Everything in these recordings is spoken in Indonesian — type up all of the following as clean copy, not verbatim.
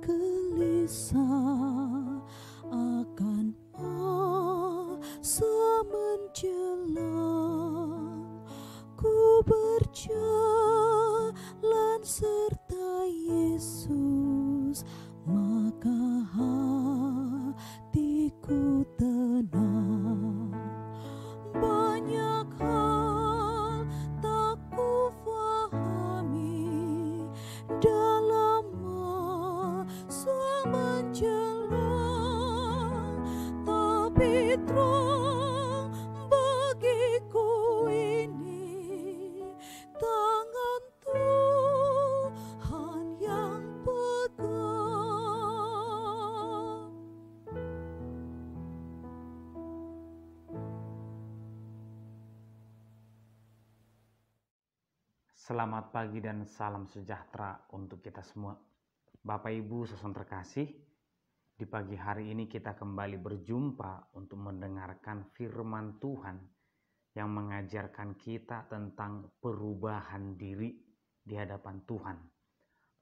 gelisah akan masa menjelang. Ku berjalan serta Yesus, maka hatiku tenang. Banyak hal tak ku fahami dalam masa menjelang, tapi terang bagiku ini tangan Tuhan yang pegang. Selamat pagi dan salam sejahtera untuk kita semua. Bapak Ibu saudara terkasih, di pagi hari ini kita kembali berjumpa untuk mendengarkan firman Tuhan yang mengajarkan kita tentang perubahan diri di hadapan Tuhan.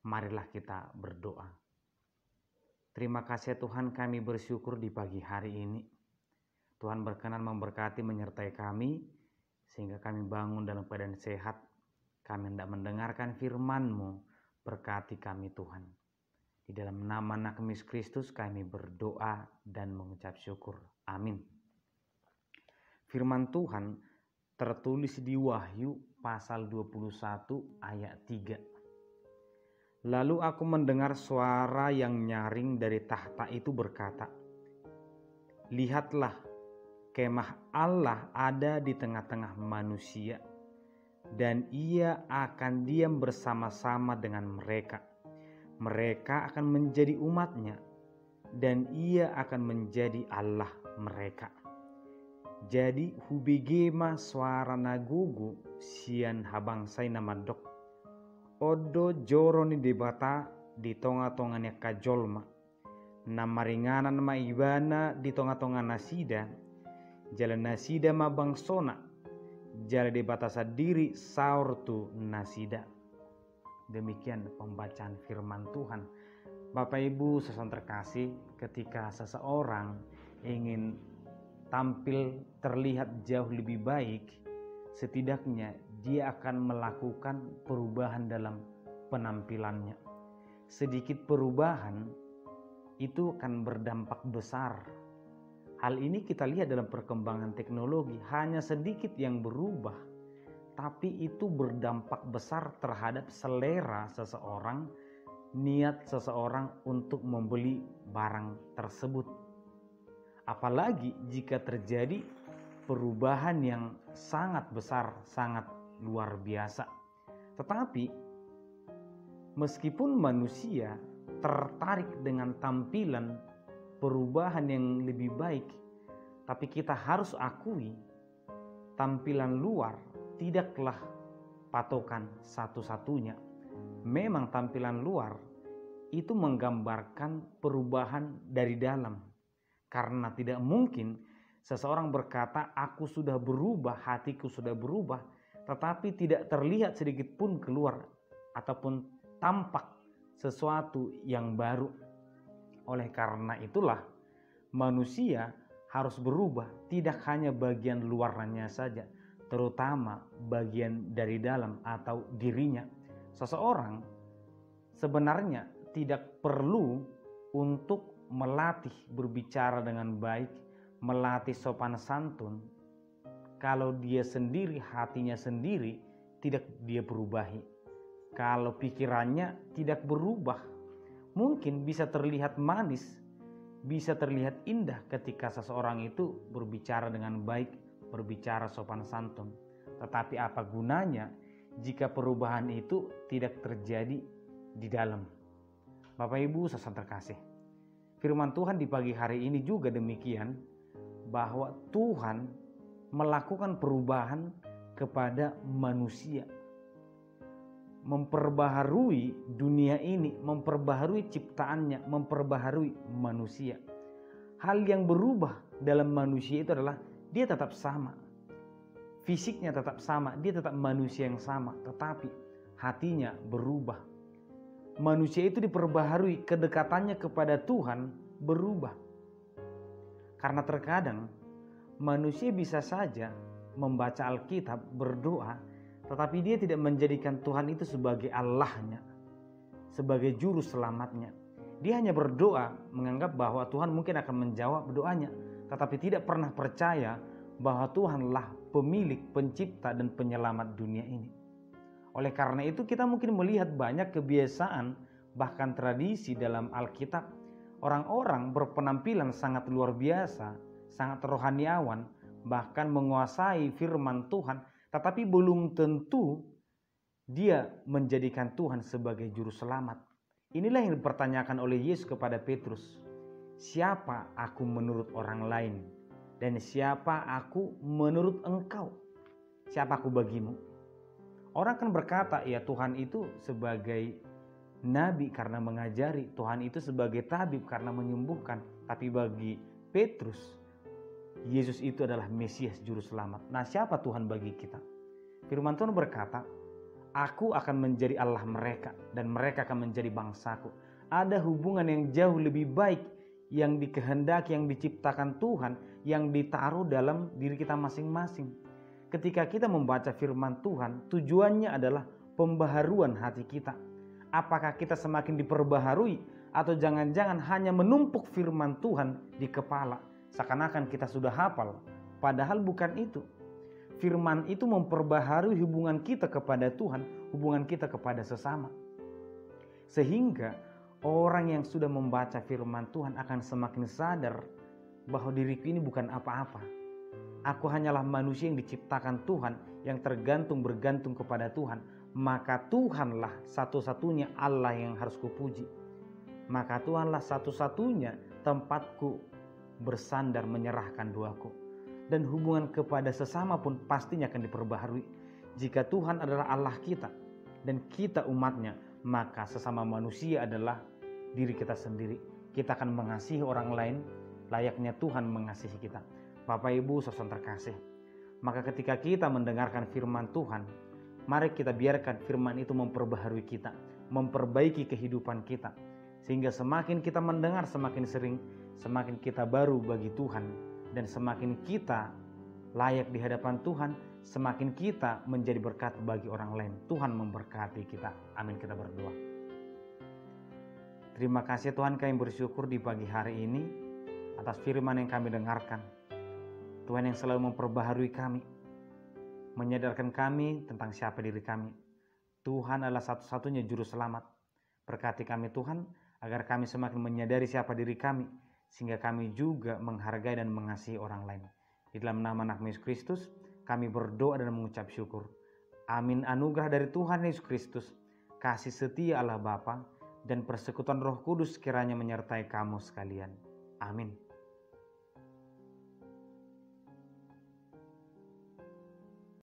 Marilah kita berdoa. Terima kasih Tuhan, kami bersyukur di pagi hari ini. Tuhan berkenan memberkati menyertai kami sehingga kami bangun dalam keadaan sehat. Kami hendak mendengarkan firman-Mu, berkati kami Tuhan. Di dalam nama Anak Yesus Kristus kami berdoa dan mengucap syukur. Amin. Firman Tuhan tertulis di Wahyu pasal 21 ayat 3. Lalu aku mendengar suara yang nyaring dari tahta itu berkata, "Lihatlah, kemah Allah ada di tengah-tengah manusia, dan ia akan diam bersama-sama dengan mereka. Mereka akan menjadi umat-Nya, dan ia akan menjadi Allah mereka. Jadi hubigema suara nagugu sian habangsay namadok. Odo joro ni debata di tonga-tonganya kajolma. Namaringanan maibana di tonga-tonga nasida. Jalan nasida mabangsona. Jala di batasa diri saur tu nasida." Demikian pembacaan firman Tuhan. Bapak Ibu saudara terkasih, ketika seseorang ingin tampil terlihat jauh lebih baik, setidaknya dia akan melakukan perubahan dalam penampilannya. Sedikit perubahan itu akan berdampak besar. Hal ini kita lihat dalam perkembangan teknologi, hanya sedikit yang berubah, tapi itu berdampak besar terhadap selera seseorang, niat seseorang untuk membeli barang tersebut. Apalagi jika terjadi perubahan yang sangat besar, sangat luar biasa. Tetapi meskipun manusia tertarik dengan tampilan perubahan yang lebih baik, tapi kita harus akui tampilan luar tidaklah patokan satu-satunya. Memang tampilan luar itu menggambarkan perubahan dari dalam, karena tidak mungkin seseorang berkata aku sudah berubah, hatiku sudah berubah, tetapi tidak terlihat sedikit pun keluar ataupun tampak sesuatu yang baru. Oleh karena itulah manusia harus berubah, tidak hanya bagian luarnya saja, terutama bagian dari dalam atau dirinya. Seseorang sebenarnya tidak perlu untuk melatih berbicara dengan baik, melatih sopan santun, kalau dia sendiri, hatinya sendiri tidak dia perubahi. Kalau pikirannya tidak berubah, mungkin bisa terlihat manis, bisa terlihat indah ketika seseorang itu berbicara dengan baik, berbicara sopan santun. Tetapi apa gunanya jika perubahan itu tidak terjadi di dalam? Bapak Ibu saudara terkasih, firman Tuhan di pagi hari ini juga demikian, bahwa Tuhan melakukan perubahan kepada manusia, memperbaharui dunia ini, memperbaharui ciptaannya, memperbaharui manusia. Hal yang berubah dalam manusia itu adalah dia tetap sama, fisiknya tetap sama, dia tetap manusia yang sama, tetapi hatinya berubah. manusia itu diperbaharui, kedekatannya kepada Tuhan berubah. Karena terkadang manusia bisa saja membaca Alkitab, berdoa, tetapi dia tidak menjadikan Tuhan itu sebagai Allahnya, sebagai juru selamatnya. Dia hanya berdoa menganggap bahwa Tuhan mungkin akan menjawab doanya, tetapi tidak pernah percaya bahwa Tuhanlah pemilik, pencipta, dan penyelamat dunia ini. Oleh karena itu kita mungkin melihat banyak kebiasaan bahkan tradisi dalam Alkitab. Orang-orang berpenampilan sangat luar biasa, sangat rohaniawan, bahkan menguasai firman Tuhan, tetapi belum tentu dia menjadikan Tuhan sebagai juru selamat. Inilah yang dipertanyakan oleh Yesus kepada Petrus. Siapa aku menurut orang lain? Dan siapa aku menurut engkau? Siapa aku bagimu? Orang kan berkata, ya Tuhan itu sebagai nabi karena mengajari, Tuhan itu sebagai tabib karena menyembuhkan. Tapi bagi Petrus, Yesus itu adalah Mesias juru selamat. Nah, siapa Tuhan bagi kita? Firman Tuhan berkata, aku akan menjadi Allah mereka dan mereka akan menjadi bangsaku. Ada hubungan yang jauh lebih baik yang dikehendaki, yang diciptakan Tuhan, yang ditaruh dalam diri kita masing-masing. Ketika kita membaca firman Tuhan, tujuannya adalah pembaharuan hati kita. Apakah kita semakin diperbaharui atau jangan-jangan hanya menumpuk firman Tuhan di kepala, seakan-akan kita sudah hafal, padahal bukan itu. Firman itu memperbaharui hubungan kita kepada Tuhan, hubungan kita kepada sesama. Sehingga orang yang sudah membaca firman Tuhan akan semakin sadar bahwa diriku ini bukan apa-apa. Aku hanyalah manusia yang diciptakan Tuhan, yang bergantung kepada Tuhan. Maka Tuhanlah satu-satunya Allah yang harus kupuji. Maka Tuhanlah satu-satunya tempatku bersandar menyerahkan doaku. Dan hubungan kepada sesama pun pastinya akan diperbaharui. Jika Tuhan adalah Allah kita dan kita umatnya, maka sesama manusia adalah diri kita sendiri. Kita akan mengasihi orang lain layaknya Tuhan mengasihi kita. Bapak Ibu saudara terkasih, maka ketika kita mendengarkan firman Tuhan, mari kita biarkan firman itu memperbaharui kita, memperbaiki kehidupan kita. Sehingga semakin kita mendengar semakin sering, semakin kita baru bagi Tuhan. Dan semakin kita layak di hadapan Tuhan, semakin kita menjadi berkat bagi orang lain. Tuhan memberkati kita. Amin, kita berdoa. Terima kasih Tuhan, kami bersyukur di pagi hari ini atas firman yang kami dengarkan. Tuhan yang selalu memperbaharui kami, menyadarkan kami tentang siapa diri kami. Tuhan adalah satu-satunya juru selamat. Berkati kami Tuhan, agar kami semakin menyadari siapa diri kami, sehingga kami juga menghargai dan mengasihi orang lain. Di dalam nama anak Yesus Kristus, kami berdoa dan mengucap syukur. Amin. Anugerah dari Tuhan Yesus Kristus, kasih setia Allah Bapa, dan persekutuan Roh Kudus kiranya menyertai kamu sekalian. Amin.